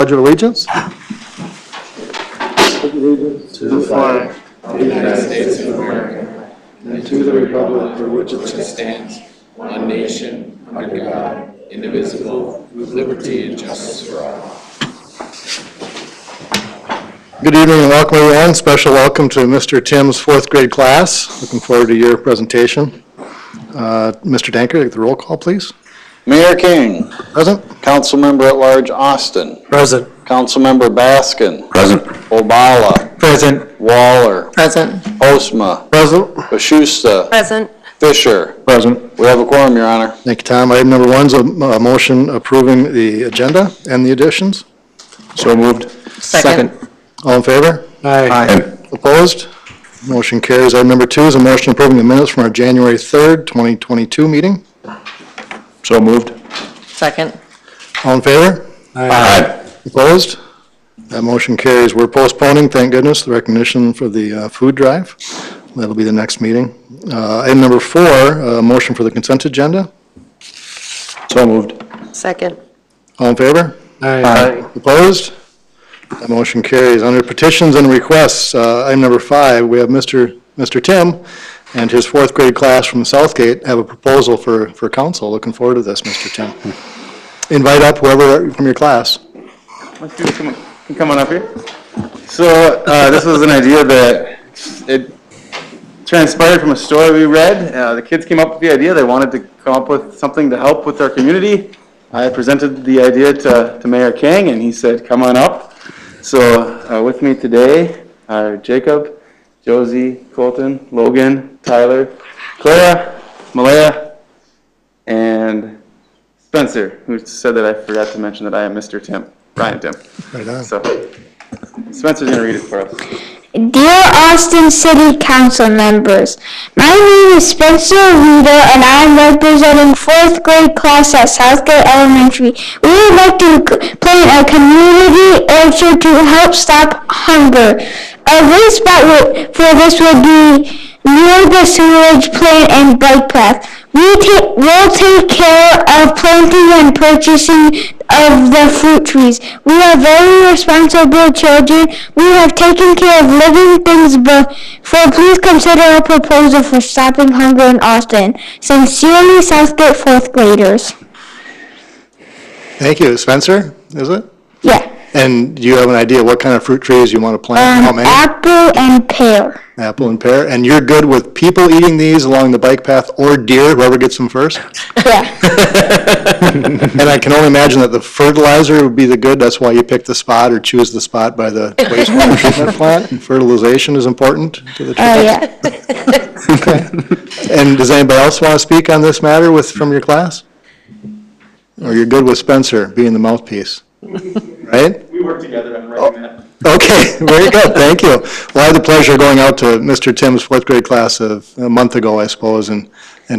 Pledge of allegiance. To the flag of the United States of America and to the republic for which it stands, one nation, under God, indivisible, with liberty and justice for all. Good evening and welcome everyone. Special welcome to Mr. Tim's fourth grade class. Looking forward to your presentation. Mr. Danker, take the roll call, please. Mayor King. Present. Councilmember at Large Austin. Present. Councilmember Baskin. Present. Obala. Present. Waller. Present. Postma. Present. Bashusta. Present. Fisher. Present. We have a quorum, Your Honor. Thank you, Tom. Item number 1 is a motion approving the agenda and the additions. So moved. Second. All in favor? Aye. Opposed? Motion carries. Item number 2 is a motion approving the minutes from our January 3rd, 2022 meeting. So moved. Second. All in favor? Aye. Opposed? That motion carries. We're postponing, thank goodness, the recognition for the food drive. That'll be the next meeting. Item number 4, motion for the consent agenda. So moved. Second. All in favor? Aye. Opposed? That motion carries. Under petitions and requests, item number 5, we have Mr. Tim and his fourth grade class from Southgate have a proposal for council. Looking forward to this, Mr. Tim. Invite up whoever from your class. Come on up here. So this was an idea that it transpired from a story we read. The kids came up with the idea. They wanted to come up with something to help with our community. I presented the idea to Mayor King, and he said, come on up. So with me today are Jacob, Josie, Colton, Logan, Tyler, Clara, Malaya, and Spencer, who said that I forgot to mention that I am Mr. Tim, Brian Tim. Right on. So Spencer's going to read it for us. Dear Austin City Council members, my name is Spencer Reeder and I am representing 4th grade class at Southgate Elementary. We would like to plant a community orchard to help stop hunger. A great spot for this would be near the sewage plant and bike path. We'll take care of planting and purchasing of the fruit trees. We are very responsible children. We have taken care of living things before. Please consider a proposal for stopping hunger in Austin. Sincerely, Southgate 4th graders. Thank you. Spencer, is it? Yeah. And do you have an idea what kind of fruit trees you want to plant? How many? Apple and pear. Apple and pear. And you're good with people eating these along the bike path or deer, whoever gets them first? Yeah. And I can only imagine that the fertilizer would be the good. That's why you pick the spot or choose the spot by the wastewater treatment plant. And fertilization is important to the tree. Oh, yeah. Okay. And does anybody else want to speak on this matter from your class? Or you're good with Spencer being the mouthpiece? Right? We work together on writing that. Okay, very good, thank you. Well, I had the pleasure of going out to Mr. Tim's fourth grade class a month ago, I suppose, and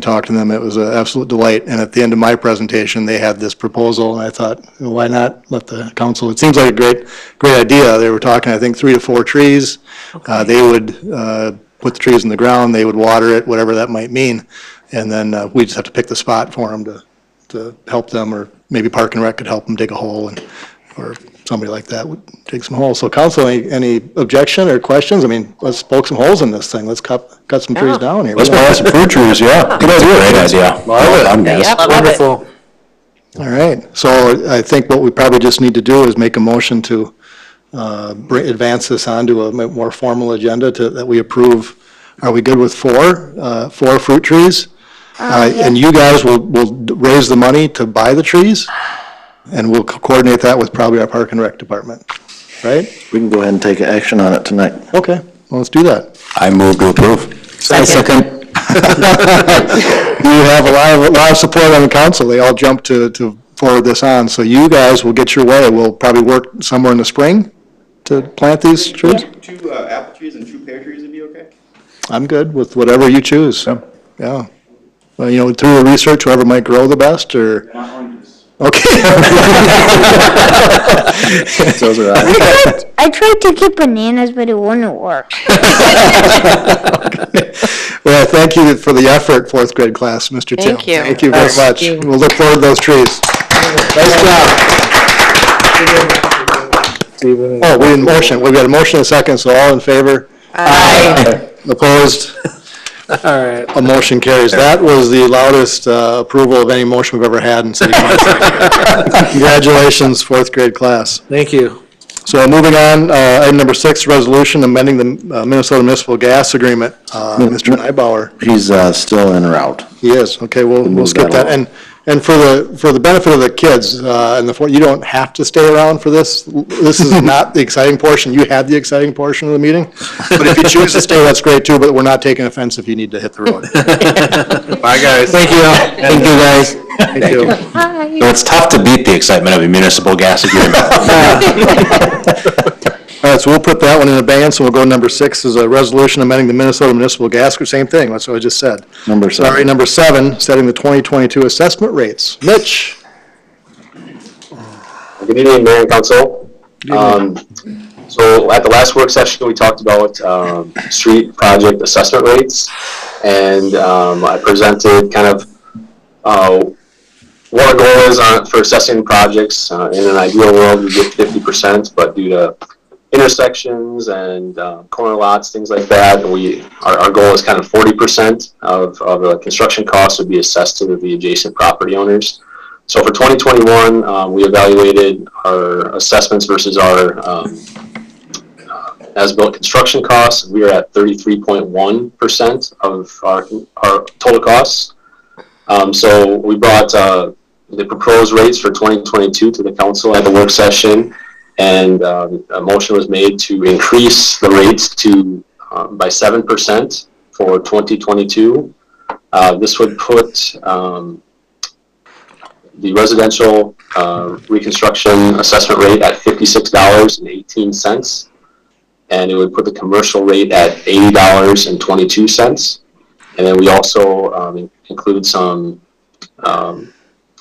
talked to them. It was an absolute delight. And at the end of my presentation, they had this proposal, and I thought, well, why not let the council, it seems like a great idea. They were talking, I think, 3 to 4 trees. Okay. They would put the trees in the ground, they would water it, whatever that might mean. And then we just have to pick the spot for them to help them, or maybe Park and Rec could help them dig a hole, or somebody like that would dig some holes. So council, any objection or questions? I mean, let's poke some holes in this thing. Let's cut some trees down here. Let's plant some fruit trees, yeah. Good idea. Great idea. Love it. Yep, Wonderful. All right. So I think what we probably just need to do is make a motion to advance this onto a more formal agenda that we approve. Are we good with 4 fruit trees? And you guys will raise the money to buy the trees, and we'll coordinate that with probably our Park and Rec department, right? We can go ahead and take action on it tonight. Okay, well, let's do that. I move to approve. Second. You have a lot of support on the council. They all jumped to forward this on, so you guys will get your way. We'll probably work somewhere in the spring to plant these trees. 2 apple trees and 2 pear trees would be okay? I'm good with whatever you choose. Yeah. Well, through the research, whoever might grow the best, or? Not oranges. Okay. Those are I tried to get bananas, but it wouldn't work. Okay. Well, thank you for the effort, fourth grade class, Mr. Tim. Thank you. Thank you very much. We'll look forward to those trees. Nice job. Stephen. Oh, we didn't motion. We've got a motion and a second, so all in favor? Aye. Opposed? All right. A motion carries. That was the loudest approval of any motion we've ever had in city council. Congratulations, fourth grade class. Thank you. So moving on, item number 6, resolution amending the Minnesota Municipal Gas Agreement. Mr. Neibauer, He's still en route. he is. Okay, we'll skip that. And for the benefit of the kids, you don't have to stay around for this. This is not the exciting portion. You had the exciting portion of the meeting. But if you choose to stay, that's great too, but we're not taking offense if you need to hit the road. Bye, guys. Thank you. Thank you, guys. Thank you. So it's tough to beat the excitement of a municipal gas agreement. All right, so we'll put that one in abeyance, and we'll go to number 6 is a resolution amending the Minnesota Municipal Gas, same thing, that's what I just said. Number 7. Sorry, number 7, setting the 2022 assessment rates. Mitch? Good evening, Mayor and Council. So at the last work session, we talked about street project assessment rates, and I presented kind of what our goal is for assessing projects. In an ideal world, we get 50%, but due to intersections and corner lots, things like that, our goal is kind of 40% of the construction costs would be assessed to the adjacent property owners. So for 2021, we evaluated our assessments versus our as-built construction costs. We are at 33.1% of our total costs. So we brought the proposed rates for 2022 to the council at the work session, and a motion was made to increase the rates to by 7% for 2022. This would put the residential reconstruction assessment rate at $56.18, and it would put the commercial rate at $80.22. And then we also included some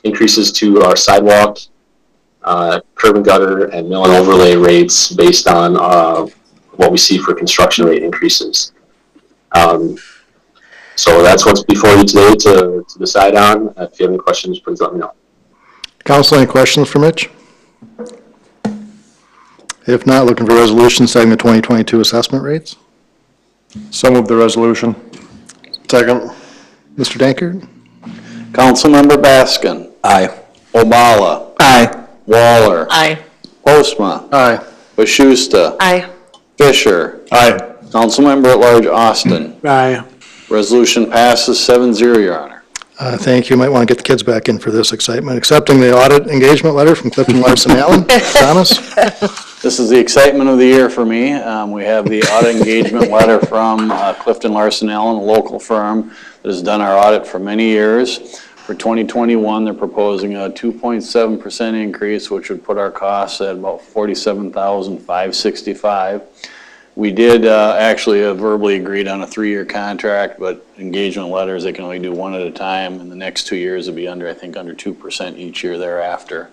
increases to our sidewalk, curb and gutter, and mill and overlay rates based on what we see for construction rate increases. So that's what's before you today to decide on. If you have any questions, please let me know. Council, any questions for Mitch? If not, looking for resolution setting the 2022 assessment rates. So move the resolution. Second. Mr. Dankert? Councilmember Baskin. Aye. Obala. Aye. Waller. Aye. Postma. Aye. Bashusta. Aye. Fisher. Aye. Councilmember at Large Austin. Aye. Resolution passes 7-0, Your Honor. Thank you. Might want to get the kids back in for this excitement. Accepting the audit engagement letter from Clifton Larson Allen. Thomas? This is the excitement of the year for me. We have the audit engagement letter from Clifton Larson Allen, a local firm that has done our audit for many years. For 2021, they're proposing a 2.7% increase, which would put our costs at about $47,565. We did actually verbally agreed on a 3-year contract, but engagement letters, they can only do one at a time, and the next 2 years will be under 2% each year thereafter.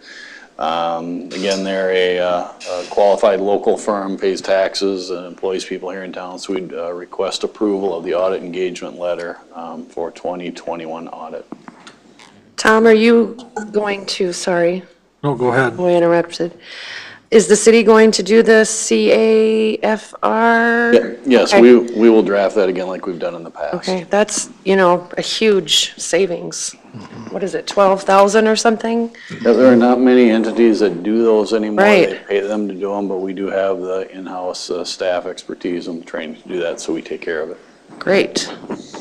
Again, they're a qualified local firm, pays taxes and employs people here in town, so we'd request approval of the audit engagement letter for 2021 audit. Tom, are you going to, sorry, No, go ahead. I interrupted. Is the city going to do the CAFR? Yes, Okay. we will draft that again like we've done in the past. Okay, that's, a huge savings. What is it, 12,000 or something? Yeah, there are not many entities that do those anymore. Right. They pay them to do them, but we do have the in-house staff expertise and training to do that, so we take care of it. Great.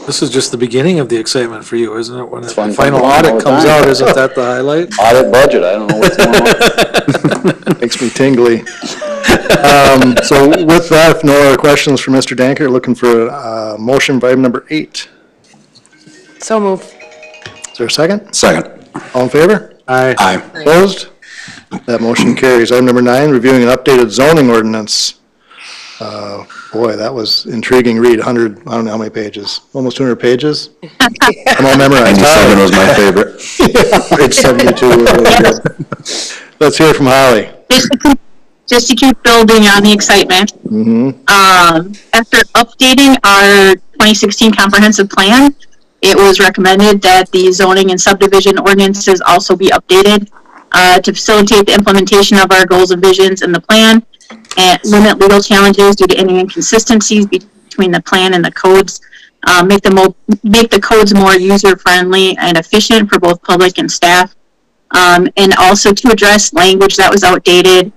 This is just the beginning of the excitement for you, isn't it? When the fun final all audit the comes time. out, isn't that the highlight? Audit budget, I don't know what's going on. Makes me tingly. So with that, if no other questions for Mr. Dankert, looking for a motion for item number 8. So move. Is there a second? Second. All in favor? Aye. Aye. Opposed? That motion carries. Item number 9, reviewing an updated zoning ordinance. Boy, that was intriguing read. 100, I don't know how many pages, almost 200 pages. I'm all memorized. 97 was my favorite. Page 72. was really good. Let's hear from Holly. Just to keep building on the excitement. After updating our 2016 comprehensive plan, it was recommended that the zoning and subdivision ordinances also be updated to facilitate the implementation of our goals and visions in the plan. and limit legal challenges due to any inconsistencies between the plan and the codes. Make the codes more user-friendly and efficient for both public and staff. And also to address language that was outdated,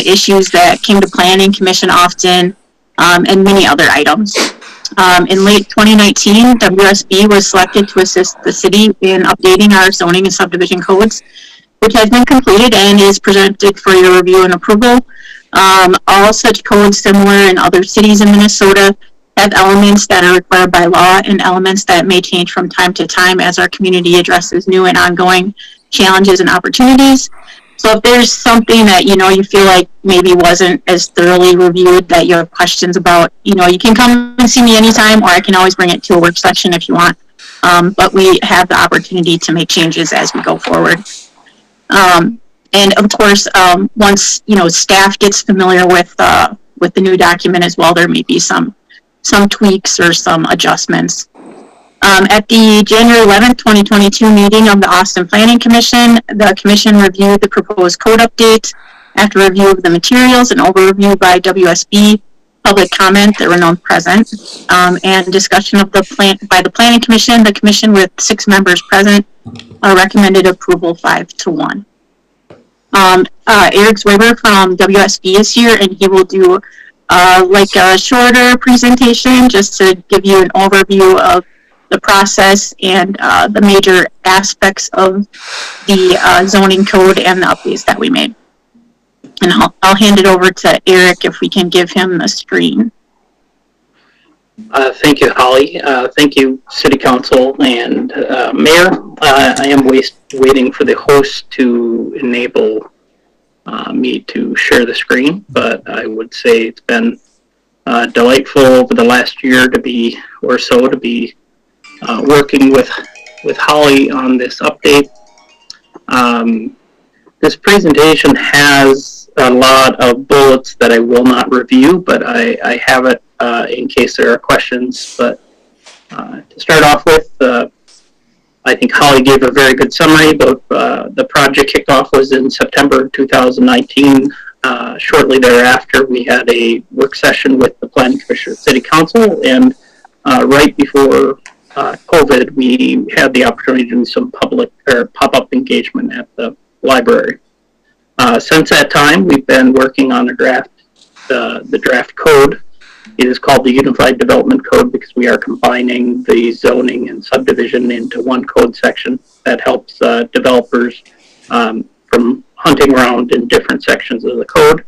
issues that came to planning commission often, and many other items. In late 2019, WSB was selected to assist the city in updating our zoning and subdivision codes, which has been completed and is presented for your review and approval. All such codes, similar in other cities in Minnesota, have elements that are required by law and elements that may change from time to time as our community addresses new and ongoing challenges and opportunities. So if there's something that, you feel like maybe wasn't as thoroughly reviewed that you have questions about, you can come and see me anytime, or I can always bring it to a work session if you want. But we have the opportunity to make changes as we go forward. And of course, once, staff gets familiar with the new document as well, there may be some tweaks or some adjustments. At the January 11th, 2022 meeting of the Austin Planning Commission, the commission reviewed the proposed code update. After review of the materials and overview by WSB, public comment, there were none present, and discussion of the plan by the Planning Commission, the commission with 6 members present recommended approval 5-1. Eric Zweber from WSB is here, and he will do like a shorter presentation just to give you an overview of the process and the major aspects of the zoning code and the updates that we made. And I'll hand it over to Eric if we can give him the screen. Thank you, Holly. Thank you, City Council and Mayor. I am waiting for the host to enable me to share the screen, but I would say it's been delightful over the last year to be working with Holly on this update. This presentation has a lot of bullets that I will not review, but I have it in case there are questions. But to start off with, I think Holly gave a very good summary, but the project kickoff was in September 2019. Shortly thereafter, we had a work session with the Planning Commission City Council, and right before COVID, we had the opportunity to do some public or pop-up engagement at the library. Since that time, we've been working on a draft, the draft code. It is called the Unified Development Code because we are combining the zoning and subdivision into one code section that helps developers from hunting around in different sections of the code.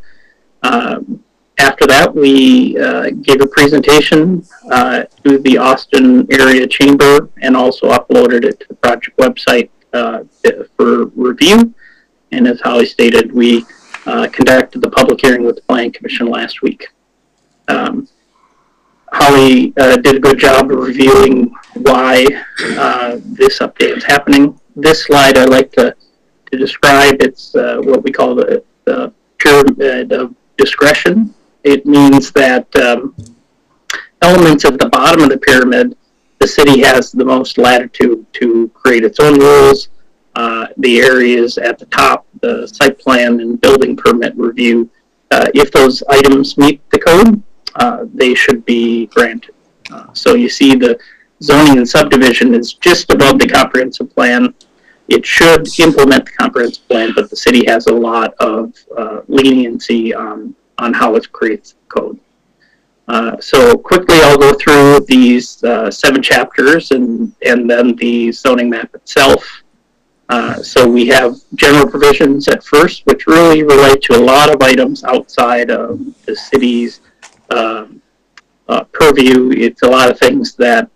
After that, we gave a presentation to the Austin Area Chamber and also uploaded it to the project website for review. And as Holly stated, we conducted the public hearing with the Planning Commission last week. Holly did a good job of reviewing why this update is happening. This slide I like to describe. It's what we call the Pyramid of Discretion. It means that elements at the bottom of the pyramid, the city has the most latitude to create its own rules. The areas at the top, the site plan and building permit review, if those items meet the code, they should be granted. So you see the zoning and subdivision is just above the comprehensive plan. It should implement the comprehensive plan, but the city has a lot of leniency on how it creates the code. So quickly I'll go through these 7 chapters and then the zoning map itself. So we have general provisions at first, which really relate to a lot of items outside of the city's purview. It's a lot of things that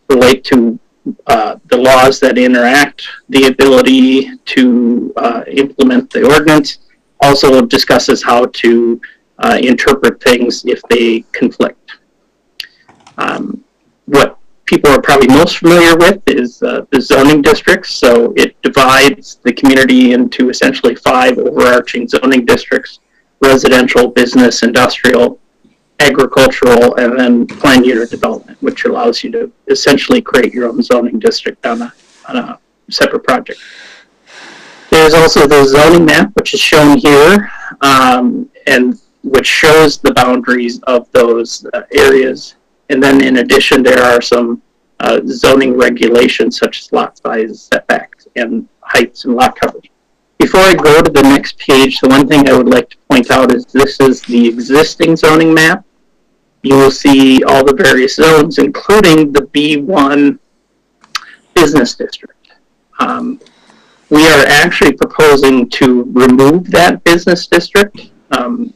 relate to the laws that interact, the ability to implement the ordinance. Also discusses how to interpret things if they conflict. What people are probably most familiar with is the zoning districts. So it divides the community into essentially 5 overarching zoning districts: residential, business, industrial, agricultural, and then planned unit development, which allows you to essentially create your own zoning district on a separate project. There's also the zoning map, which is shown here, and which shows the boundaries of those areas. And then in addition, there are some zoning regulations such as lot size, setbacks, and heights and lot coverage. Before I go to the next page, the one thing I would like to point out is this is the existing zoning map. You will see all the various zones, including the B1 business district. We are actually proposing to remove that business district.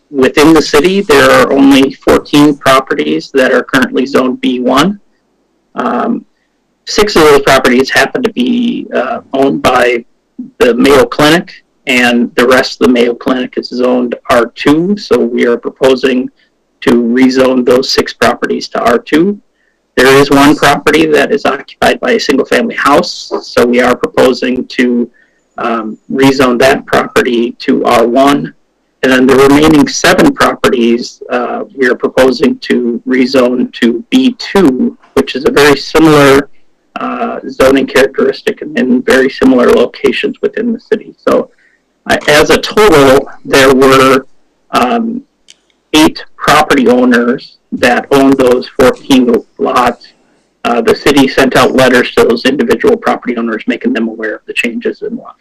Within the city, there are only 14 properties that are currently zoned B1. 6 of those properties happen to be owned by the Mayo Clinic, and the rest of the Mayo Clinic is zoned R2, so we are proposing to rezone those 6 properties to R2. There is one property that is occupied by a single-family house, so we are proposing to rezone that property to R1. And then the remaining 7 properties, we are proposing to rezone to B2, which is a very similar zoning characteristic and in very similar locations within the city. So as a total, there were 8 property owners that owned those 14 lots. The city sent out letters to those individual property owners, making them aware of the changes in law.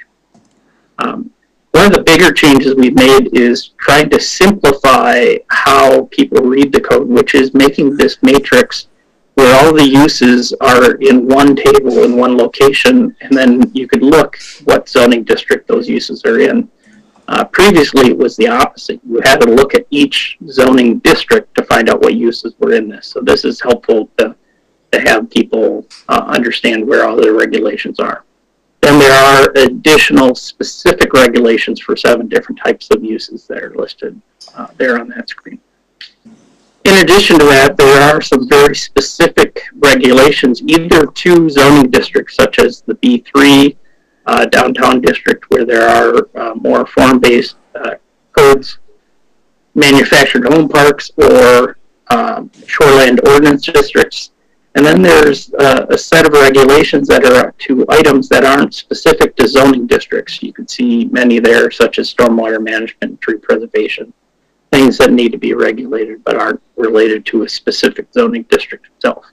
One of the bigger changes we've made is trying to simplify how people read the code, which is making this matrix where all the uses are in one table in one location, and then you could look what zoning district those uses are in. Previously, it was the opposite. You had to look at each zoning district to find out what uses were in this. So this is helpful to have people understand where all the regulations are. Then there are additional specific regulations for 7 different types of uses that are listed there on that screen. In addition to that, there are some very specific regulations, either to zoning districts, such as the B3 downtown district, where there are more form-based codes, manufactured home parks, or shoreland ordinance districts. And then there's a set of regulations that are to items that aren't specific to zoning districts. You can see many there, such as stormwater management and tree preservation, things that need to be regulated but aren't related to a specific zoning district itself.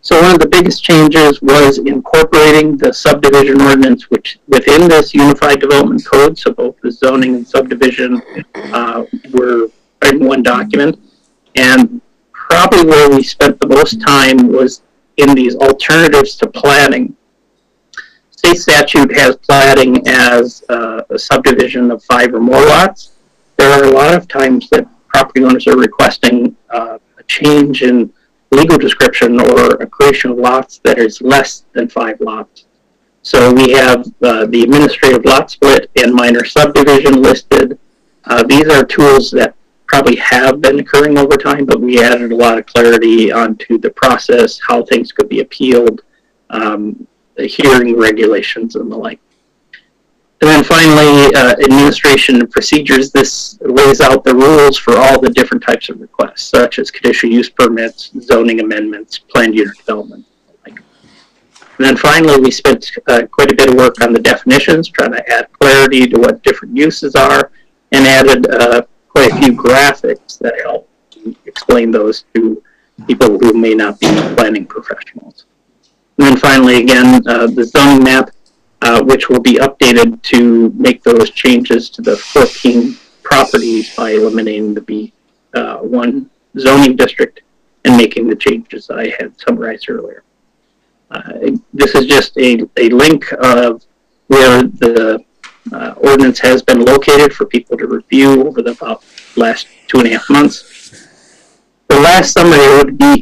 So one of the biggest changes was incorporating the subdivision ordinance, which within this unified development code, so both the zoning and subdivision were in one document. And probably where we spent the most time was in these alternatives to platting. State statute has platting as a subdivision of 5 or more lots. There are a lot of times that property owners are requesting a change in legal description or a creation of lots that is less than 5 lots. So we have the administrative lot split and minor subdivision listed. These are tools that probably have been occurring over time, but we added a lot of clarity onto the process, how things could be appealed, the hearing regulations and the like. And then finally, administration and procedures. This lays out the rules for all the different types of requests, such as conditional use permits, zoning amendments, planned unit development. And then finally, we spent quite a bit of work on the definitions, trying to add clarity to what different uses are, and added quite a few graphics that help explain those to people who may not be planning professionals. And then finally, again, the zoning map, which will be updated to make those changes to the 14 properties by eliminating the B1 zoning district and making the changes I had summarized earlier. This is just a link of where the ordinance has been located for people to review over the last 2.5 months. The last summary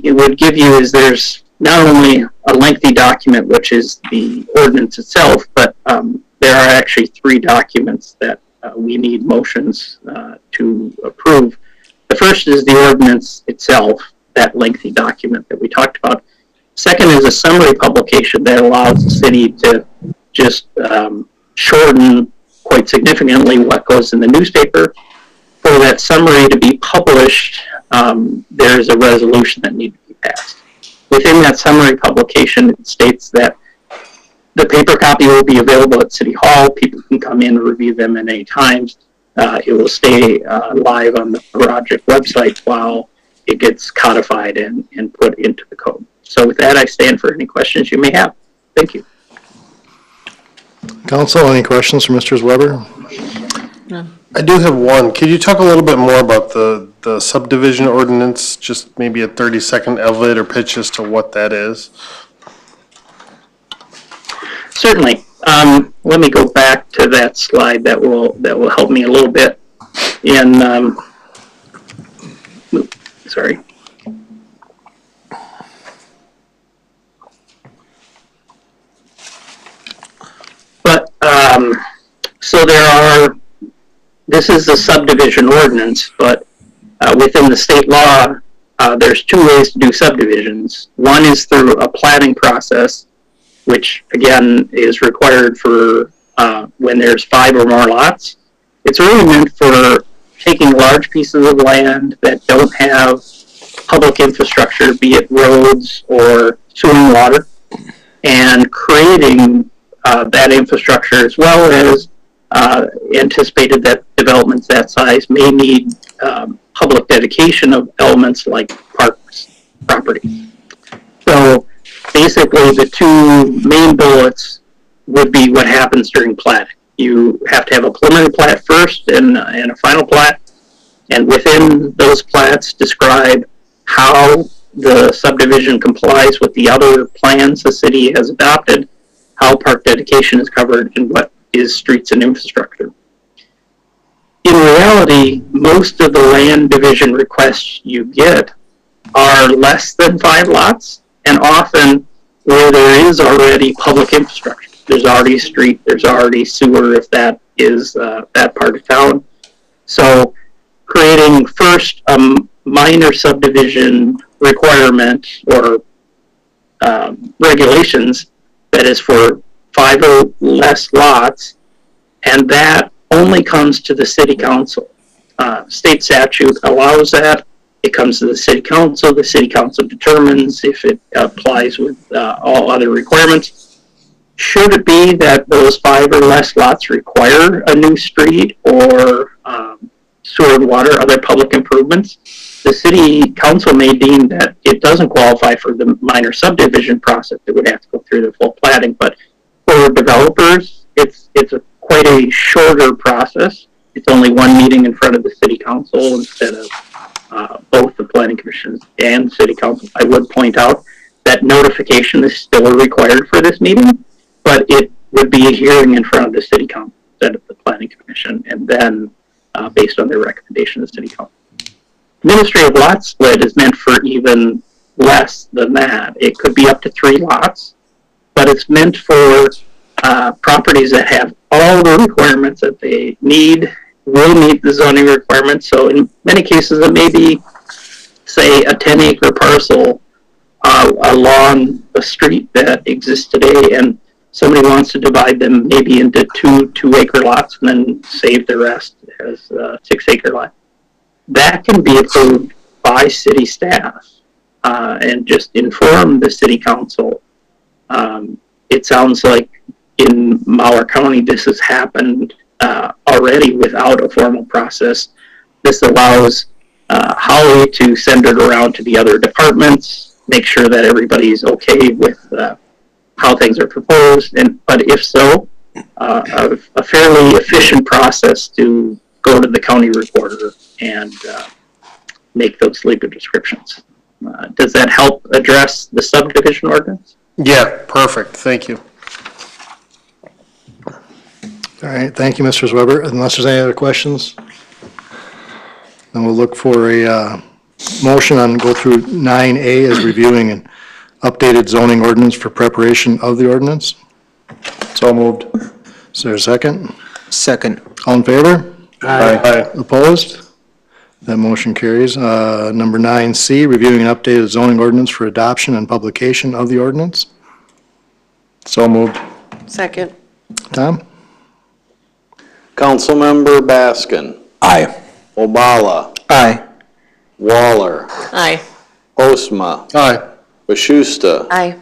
it would give you is there's not only a lengthy document, which is the ordinance itself, but there are actually 3 documents that we need motions to approve. The first is the ordinance itself, that lengthy document that we talked about. Second is a summary publication that allows the city to just shorten quite significantly what goes in the newspaper. For that summary to be published, there's a resolution that needs to be passed. Within that summary publication, it states that The paper copy will be available at City Hall. People can come in and review them at any time. It will stay live on the project website while it gets codified and put into the code. So with that, I stand for any questions you may have. Thank you. Council, any questions for Mr. Weber? I do have one. Could you talk a little bit more about the subdivision ordinance, just maybe a 30-second elevator pitch as to what that is? Certainly. Let me go back to that slide. That will help me a little bit. Sorry. But so this is the subdivision ordinance, but within the state law, there's two ways to do subdivisions. One is through a platting process, which again is required for when there's 5 or more lots. It's really meant for taking large pieces of land that don't have public infrastructure, be it roads or sewer and water, and creating that infrastructure, as well as anticipated that developments that size may need public dedication of elements like parks, property. So basically the two main bullets would be what happens during platting. You have to have a preliminary plat first and a final plat, and within those plats describe how the subdivision complies with the other plans the city has adopted, how park dedication is covered, and what is streets and infrastructure. In reality, most of the land division requests you get are less than 5 lots, and often where there is already public infrastructure. There's already a street, there's already sewer if that is that part of town. So creating first a minor subdivision requirement or regulations that is for 5 or less lots, and that only comes to the city council. State statute allows that. It comes to the city council determines if it applies with all other requirements. Should it be that those 5 or less lots require a new street or sewer and water, other public improvements, the city council may deem that it doesn't qualify for the minor subdivision process. It would have to go through the full platting. But for developers, it's quite a shorter process. It's only one meeting in front of the city council instead of both the planning commissions and city council. I would point out that notification is still required for this meeting, but it would be a hearing in front of the city council instead of the planning commission, and then based on their recommendation, the city council. Administrative lot split is meant for even less than that. It could be up to 3 lots, but it's meant for properties that have all the requirements that they need, will meet the zoning requirements. So in many cases, it may be, say, a 10-acre parcel along a street that exists today, and somebody wants to divide them maybe into 2-acre lots and then save the rest as a 6-acre lot. That can be approved by city staff and just inform the city council. It sounds like in Mower County this has happened already without a formal process. This allows Holly to send it around to the other departments, make sure that everybody's okay with how things are proposed, but if so, a fairly efficient process to go to the county recorder and make those legal descriptions. Does that help address the subdivision ordinance? Yeah, perfect. Thank you. All right, thank you, Mr. Weber. Unless there's any other questions, then we'll look for a motion on, go through 9A as reviewing an updated zoning ordinance for preparation of the ordinance. So moved. Is there a second? Second. All in favor? Aye. Opposed? That motion carries. Number 9C, reviewing an updated zoning ordinance for adoption and publication of the ordinance. So moved. Second. Tom? Councilmember Baskin, Aye. Obala, Aye. Waller, Aye. Postma, Aye. Bashusta, Aye.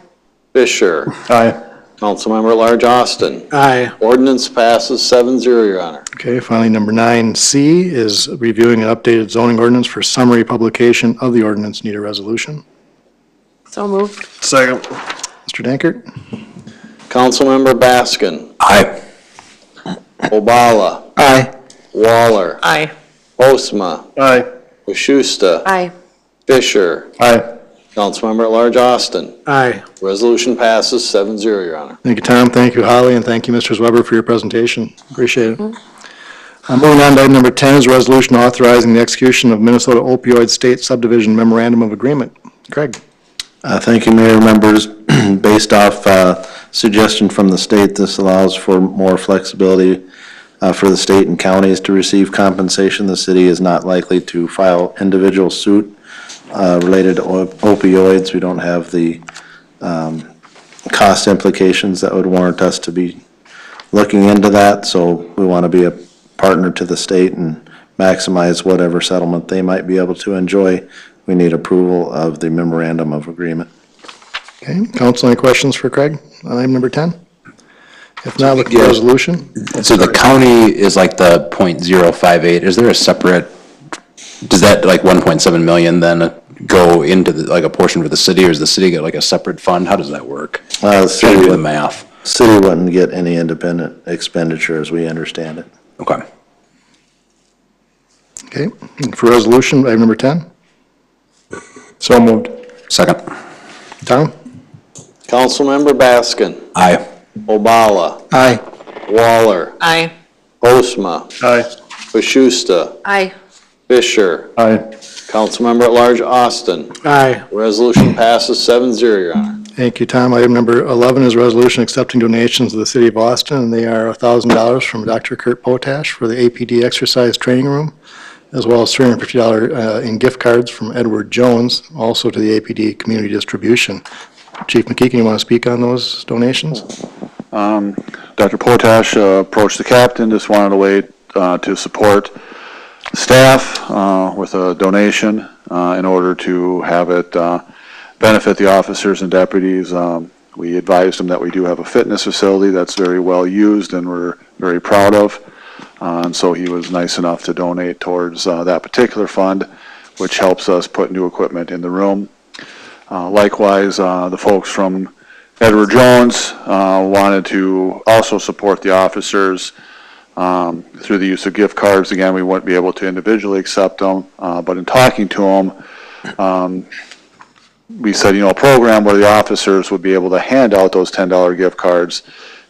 Fisher, Aye. Councilmember at Large Austin. Aye. Ordinance passes 7-0, Your Honor. Okay, finally, number 9C is reviewing an updated zoning ordinance for summary publication of the ordinance. Need a resolution? So moved. Second. Mr. Dankert? Councilmember Baskin. Aye. Obala. Aye. Waller. Aye. Postma. Aye. Waschusta. Aye. Fisher. Aye. Councilmember at Large Austin. Aye. Resolution passes 7-0, Your Honor. Thank you, Tom. Thank you, Holly, and thank you, Mr. Weber, for your presentation. Appreciate it. Moving on to item number 10 is a resolution authorizing the execution of Minnesota Opioid State Subdivision Memorandum of Agreement. Craig? Thank you, Mayor, members. Based off suggestion from the state, this allows for more flexibility for the state and counties to receive compensation. The city is not likely to file individual suit related to opioids. We don't have the cost implications that would warrant us to be looking into that, so we want to be a partner to the state and maximize whatever settlement they might be able to enjoy. We need approval of the memorandum of agreement. Okay, council, any questions for Craig on item number 10? If not, look for a resolution. So the county is like the .058. Is there a separate, does that like 1.7 million then go into like a portion for the city, or does the city get like a separate fund? How does that work? The Trying to do the city, math. city wouldn't get any independent expenditure as we understand it. Okay. Okay, for resolution, item number 10? So moved. Second. Tom? Councilmember Baskin. Aye. Obala. Aye. Waller. Aye. Postma. Aye. Waschusta. Aye. Fisher. Aye. Councilmember at Large Austin. Aye. Resolution passes 7-0, Your Honor. Thank you, Tom. Item number 11 is a resolution accepting donations of the city of Austin, and they are $1,000 from Dr. Kurt Potash for the APD exercise training room, as well as $350 in gift cards from Edward Jones, also to the APD community distribution. Chief McKeegan, you want to speak on those donations? Dr. Potash approached the captain, just wanted a way to support staff with a donation in order to have it benefit the officers and deputies. We advised him that we do have a fitness facility that's very well used and we're very proud of. And so he was nice enough to donate towards that particular fund, which helps us put new equipment in the room. Likewise, the folks from Edward Jones wanted to also support the officers through the use of gift cards. Again, we wouldn't be able to individually accept them, but in talking to them, we said, a program where the officers would be able to hand out those $10 gift cards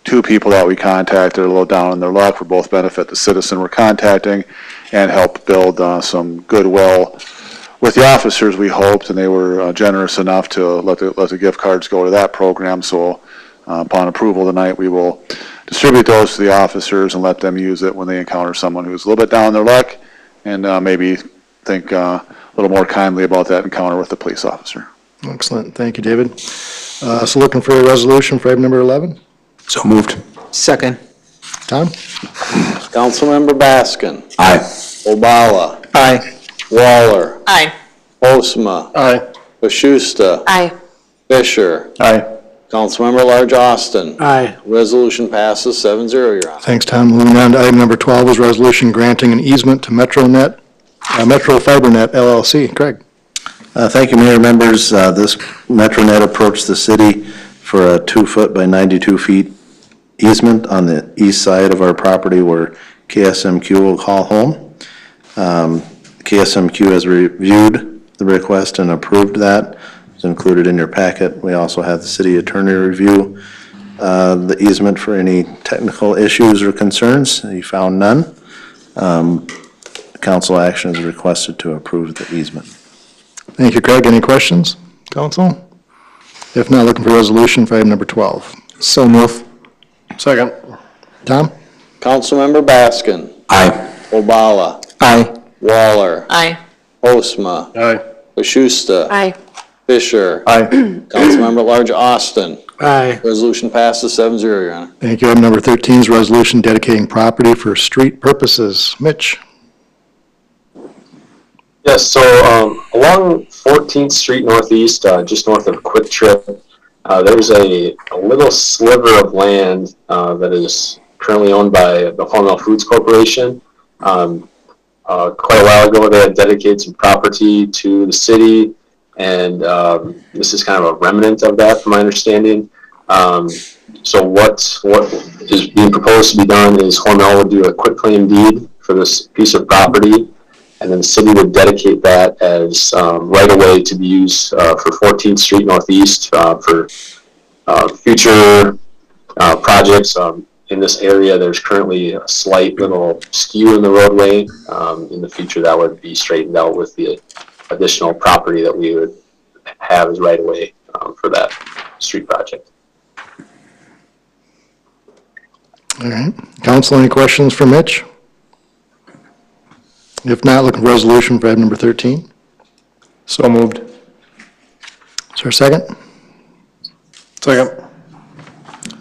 to people that we contacted a little down in their luck, would both benefit the citizen we're contacting and help build some goodwill with the officers, we hoped, and they were generous enough to let the gift cards go to that program. So upon approval tonight, we will distribute those to the officers and let them use it when they encounter someone who's a little bit down in their luck and maybe think a little more kindly about that encounter with the police officer. Excellent. Thank you, David. So looking for a resolution for item number 11? So moved. Second. Tom? Councilmember Baskin. Aye. Obala. Aye. Waller. Aye. Postma. Aye. Waschusta. Aye. Fisher. Aye. Councilmember at Large Austin. Aye. Resolution passes 7-0, Your Honor. Thanks, Tom. Moving on to item number 12 is resolution granting an easement to Metronet, Metro Fibernet LLC. Craig? Thank you, Mayor, members. This Metronet approached the city for a 2-foot by 92 feet easement on the east side of our property where KSMQ will call home. KSMQ has reviewed the request and approved that. It's included in your packet. We also have the city attorney review the easement for any technical issues or concerns. He found none. Council action is requested to approve the easement. Thank you, Craig. Any questions, council? If not, looking for a resolution for item number 12. So move. Second. Tom? Councilmember Baskin. Aye. Obala. Aye. Waller. Aye. Postma. Aye. Waschusta. Aye. Fisher. Aye. Councilmember at Large Austin. Aye. Resolution passes 7-0, Your Honor. Thank you. Item number 13 is resolution dedicating property for street purposes. Mitch? Yes, so along 14th Street Northeast, just north of Quick Trip, there's a little sliver of land that is currently owned by the Hormel Foods Corporation. Quite a while ago, they had dedicated some property to the city, and this is kind of a remnant of that, from my understanding. So what is being proposed to be done is Hormel would do a quitclaim deed for this piece of property, and then the city would dedicate that as right-of-way to be used for 14th Street Northeast for future projects. In this area, there's currently a slight little skew in the roadway. In the future, that would be straightened out with the additional property that we would have as right-of-way for that street project. All right. Council, any questions for Mitch? If not, looking for resolution for item number 13. So moved. Is there a second? Second.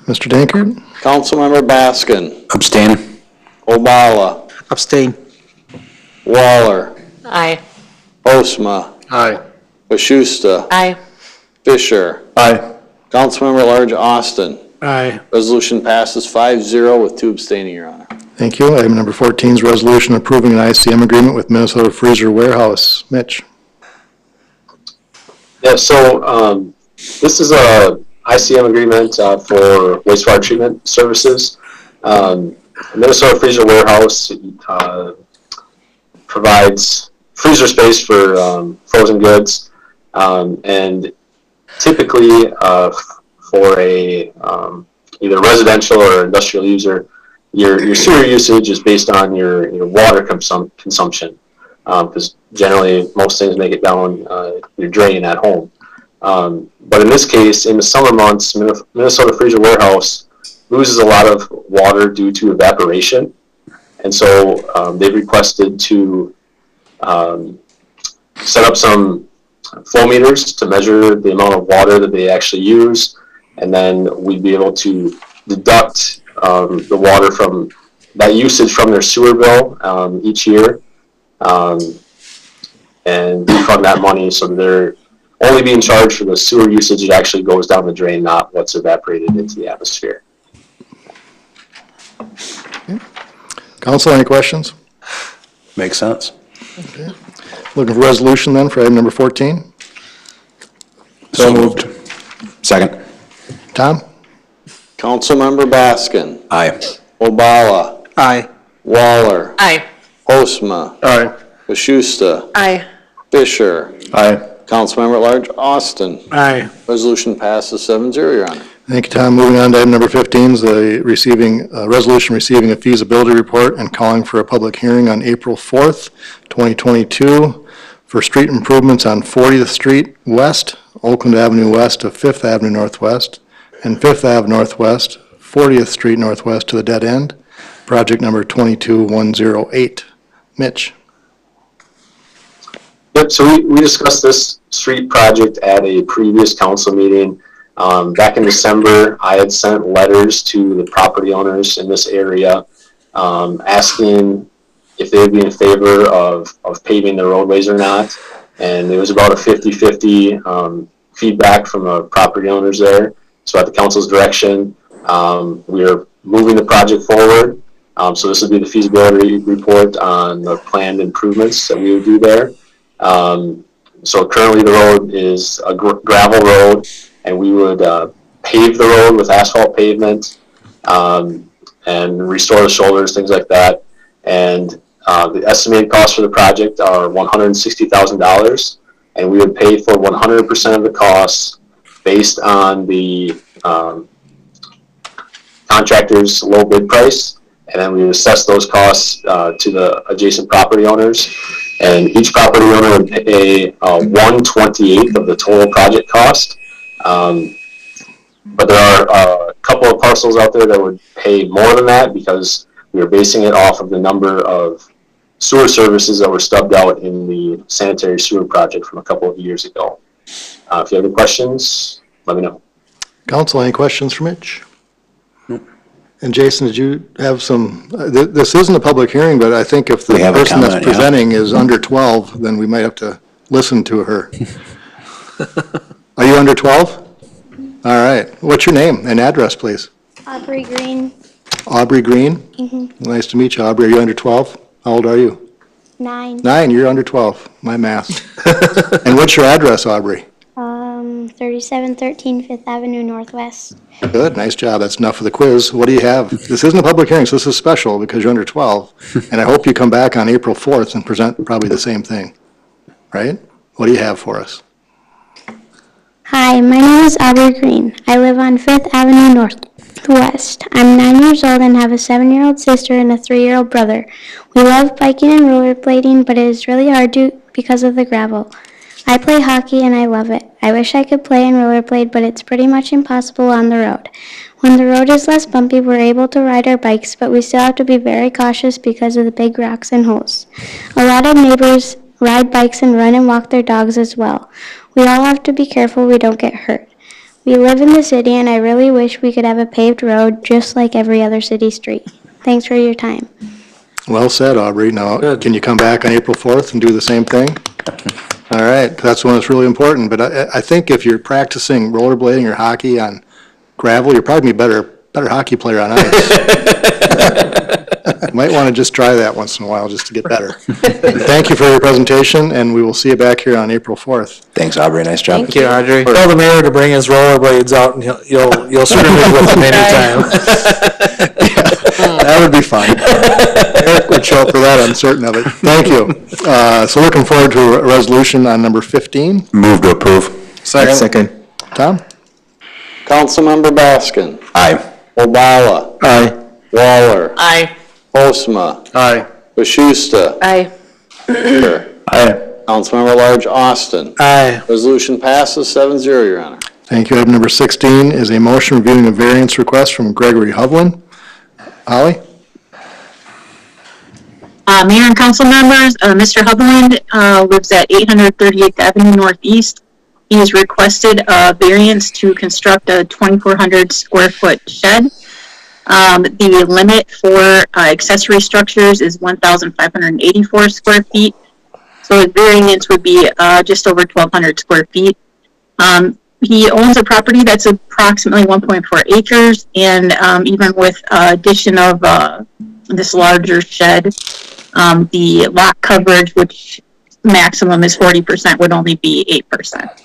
Mr. Dankert? Councilmember Baskin, Abstain? Obala, Abstain. Waller, Aye. Postma, Aye. Bashusta, Aye. Fisher, Aye. Councilmember at Large Austin. Aye. Resolution passes 5-0 with 2 abstaining, Your Honor. Thank you. Item number 14 is resolution approving an ICM agreement with Minnesota Freezer Warehouse. Mitch? Yeah, so this is a ICM agreement for wastewater treatment services. Minnesota Freezer Warehouse provides freezer space for frozen goods, and typically for a either residential or industrial user, your sewer usage is based on your water consumption, because generally most things make it down your drain at home. But in this case, in the summer months, Minnesota Freezer Warehouse loses a lot of water due to evaporation. And so they've requested to set up some flow meters to measure the amount of water that they actually use. And then we'd be able to deduct the water from that usage from their sewer bill each year, and refund that money, so they're only being charged for the sewer usage that actually goes down the drain, not what's evaporated into the atmosphere. Council, any questions? Makes sense. Okay. Looking for resolution then for item number 14. So moved. Second. Tom? Councilmember Baskin, Aye. Obala, Aye. Waller, Aye. Postma, Aye. Bashusta, Aye. Fisher, Aye. Councilmember at Large Austin. Aye. Resolution passes 7-0, Your Honor. Thank you, Tom. Moving on to item number 15 is a resolution receiving a feasibility report and calling for a public hearing on April 4th, 2022 for street improvements on 40th Street West, Oakland Avenue West to 5th Avenue Northwest, and 5th Ave Northwest, 40th Street Northwest to the dead end. Project number 22108. Mitch? Yep, so we discussed this street project at a previous council meeting. Back in December, I had sent letters to the property owners in this area asking if they would be in favor of paving the roadways or not. And it was about a 50-50 feedback from the property owners there. So at the council's direction, we are moving the project forward. So this would be the feasibility report on the planned improvements that we would do there. So currently the road is a gravel road, and we would pave the road with asphalt pavement and restore the shoulders, things like that. And the estimated costs for the project are $160,000, and we would pay for 100% of the costs based on the contractor's low bid price. And then we would assess those costs to the adjacent property owners. And each property owner would pay 1/28 of the total project cost. But there are a couple of parcels out there that would pay more than that because we are basing it off of the number of sewer services that were stubbed out in the sanitary sewer project from a couple of years ago. If you have any questions, let me know. Council, any questions for Mitch? And Jason, did you have some, this isn't a public hearing, but I think if the We have a person that's comment, yeah. presenting is under 12, then we might have to listen to her. Are you under 12? All right. What's your name and address, please? Aubrey Green, Aubrey Green? Nice to meet you, Aubrey. Are you under 12? How old are you? 9. 9, you're under 12. My math. And what's your address, Aubrey? 3713 Fifth Avenue Northwest. Good, nice job. That's enough for the quiz. What do you have? This isn't a public hearing, so this is special because you're under 12. And I hope you come back on April 4th and present probably the same thing, right? What do you have for us? Hi, my name is Aubrey Green. I live on Fifth Avenue Northwest. I'm 9 years old and have a 7-year-old sister and a 3-year-old brother. We love biking and rollerblading, but it is really hard to because of the gravel. I play hockey and I love it. I wish I could play and rollerblade, but it's pretty much impossible on the road. When the road is less bumpy, we're able to ride our bikes, but we still have to be very cautious because of the big rocks and holes. A lot of neighbors ride bikes and run and walk their dogs as well. We all have to be careful we don't get hurt. We live in the city and I really wish we could have a paved road just like every other city street. Thanks for your time. Well said, Aubrey. Now, can you come back on April 4th and do the same thing? All right, that's when it's really important. But I think if you're practicing rollerblading or hockey on gravel, you're probably a better hockey player on ice. You might want to just try that once in a while just to get better. Thank you for your presentation, and we will see you back here on April 4th. Thanks, Aubrey, nice job. Thank you, Audrey. Tell the mayor to bring his rollerblades out and you'll certainly with him anytime. That would be fun. Eric would show up for that, I'm certain of it. Thank you. So looking forward to a resolution on number 15. Move to approve. Second. Tom? Councilmember Baskin. Aye. Obala. Aye. Waller. Aye. Postma. Aye. Bashusta. Aye. Fisher. Aye. Councilmember Large Austin. Aye. Resolution passes 7-0, Your Honor. Thank you. Item number 16 is a motion reviewing a variance request from Gregory Hublin. Holly? Mayor and council members, Mr. Hublin lives at 838th Avenue Northeast. He has requested a variance to construct a 2,400 square foot shed. The limit for accessory structures is 1,584 square feet. So the variance would be just over 1,200 square feet. He owns a property that's approximately 1.4 acres, and even with addition of this larger shed, the lot coverage, which maximum is 40%, would only be 8%.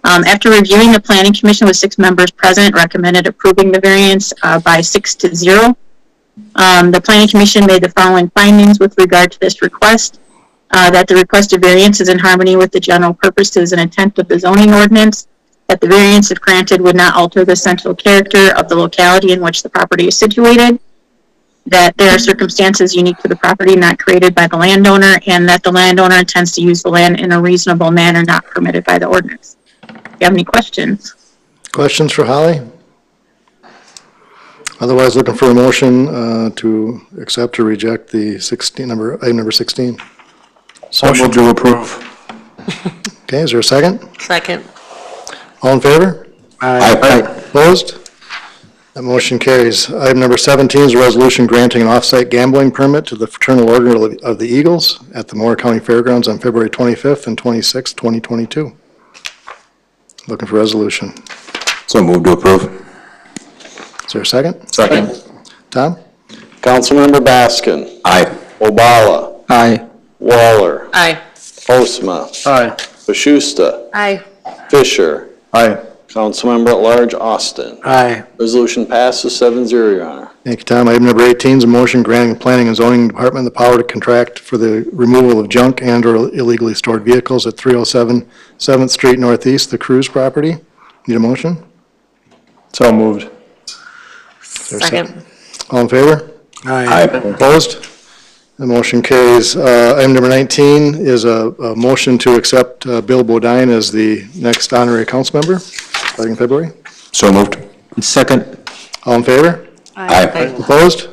After reviewing, the Planning Commission with 6 members present recommended approving the variance by 6-0. The Planning Commission made the following findings with regard to this request. That the requested variance is in harmony with the general purposes and intent of the zoning ordinance, that the variance, if granted, would not alter the essential character of the locality in which the property is situated, that there are circumstances unique to the property not created by the landowner, and that the landowner intends to use the land in a reasonable manner not permitted by the ordinance. Do you have any questions? Questions for Holly? Otherwise, looking for a motion to accept or reject the item number 16. Motion to approve. Okay, is there a second? Second. All in favor? Aye. Opposed? That motion carries. Item number 17 is a resolution granting an off-site gambling permit to the Fraternal Order of the Eagles at the Moore County Fairgrounds on February 25th and 26th, 2022. Looking for resolution. So move to approve. Is there a second? Second. Tom? Councilmember Baskin. Aye. Obala. Aye. Waller. Aye. Postma. Aye. Bashusta. Aye. Fisher. Aye. Councilmember at Large Austin. Aye. Resolution passes 7-0, Your Honor. Thank you, Tom. Item number 18 is a motion granting the Planning and Zoning Department the power to contract for the removal of junk and/or illegally stored vehicles at 307 7th Street Northeast, the Cruise property. Need a motion? So moved. Is there a Second. All in favor? Aye. Opposed? The motion carries. Item number 19 is a motion to accept Bill Bodine as the next honorary council member, starting February. So moved. Second. All in favor? Aye. Opposed?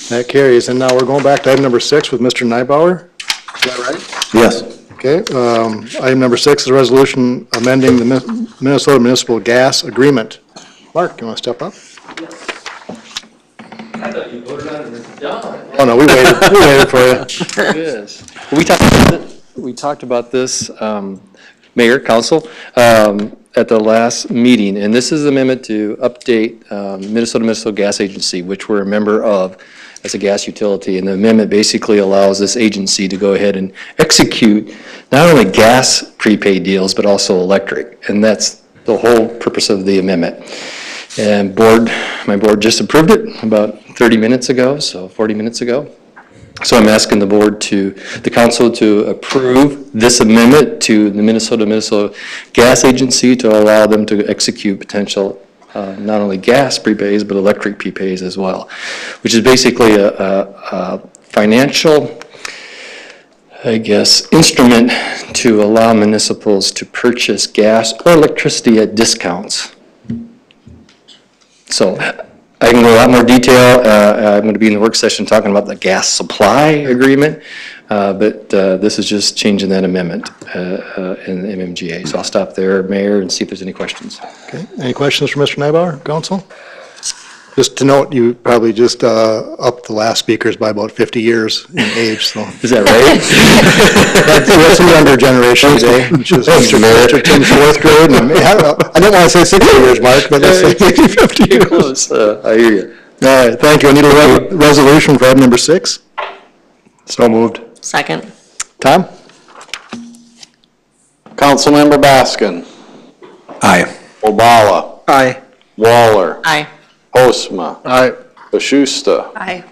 That carries. And now we're going back to item number 6 with Mr. Neibauer. Is that right? Yes. Okay. Item number 6 is a resolution amending the Minnesota Municipal Gas Agreement. Mark, you want to step up? I thought you voted on it and it's done. Oh, no, we waited for you. We talked about this, Mayor, Council, at the last meeting, and this is an amendment to update Minnesota Gas Agency, which we're a member of as a gas utility. And the amendment basically allows this agency to go ahead and execute not only gas prepaid deals, but also electric. And that's the whole purpose of the amendment. And my board just approved it about 30 minutes ago, so 40 minutes ago. So I'm asking the council to approve this amendment to the Minnesota Gas Agency to allow them to execute potential not only gas prepays, but electric prepays as well, which is basically a financial, I guess, instrument to allow municipals to purchase gas or electricity at discounts. So I can go a lot more detail. I'm going to be in the work session talking about the gas supply agreement, but this is just changing that amendment in the MMGA. So I'll stop there, Mayor, and see if there's any questions. Okay, any questions for Mr. Nybauer, council? Just to note, you probably just upped the last speakers by about 50 years in age, so. Is that right? That's a younger generation today, which is Mr. Tim's fourth grade. And I didn't want to say 60 years, Mark, but let's say maybe 50 years. Close. I hear you. All right, thank you. I need a resolution for item number 6. So moved. Second. Tom? Councilmember Baskin. Aye. Obala. Aye. Waller. Aye. Postma. Aye. Bashusta. Aye.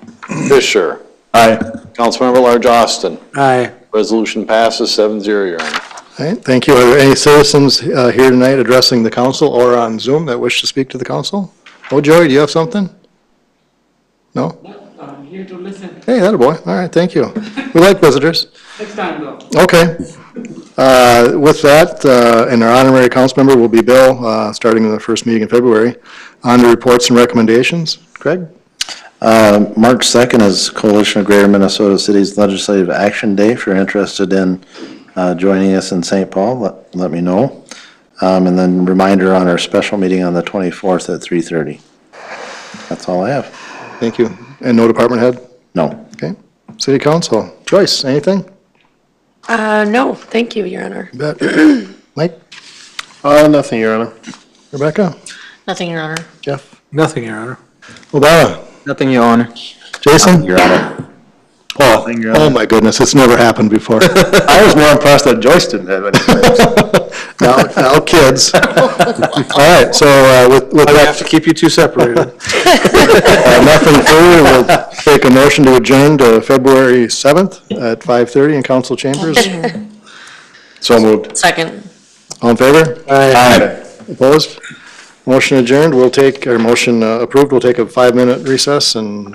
Fisher. Aye. Councilmember Large Austin. Aye. Resolution passes 7-0, Your Honor. All right, thank you. Are there any citizens here tonight addressing the council or on Zoom that wish to speak to the council? Oh, Joey, do you have something? No? I'm here to listen. Hey, that a boy. All right, thank you. We like visitors. Next time, though. Okay. With that, and our honorary council member will be Bill, starting in the first meeting in February. On to reports and recommendations. Greg? March 2nd is Coalition of Greater Minnesota Cities Legislative Action Day. If you're interested in joining us in St. Paul, let me know. And then reminder on our special meeting on the 24th at 3:30. That's all I have. Thank you. And no department head? No. Okay. City council. Joyce, anything? No, thank you, Your Honor. You bet. Mike? Nothing, Your Honor. Rebecca? Nothing, Your Honor. Jeff? Nothing, Your Honor. Obama? Nothing, Your Honor. Jason? Your Honor. Paul? Oh my goodness, it's never happened before. I was more impressed that Joyce didn't have anything. Now kids. All right, so with I that, have to keep you two separated. nothing further, we'll take a motion to adjourn to February 7th at 5:30 in council chambers. So moved. Second. All in favor? Aye. Opposed? Motion adjourned. We'll take, or motion approved. We'll take a 5-minute recess and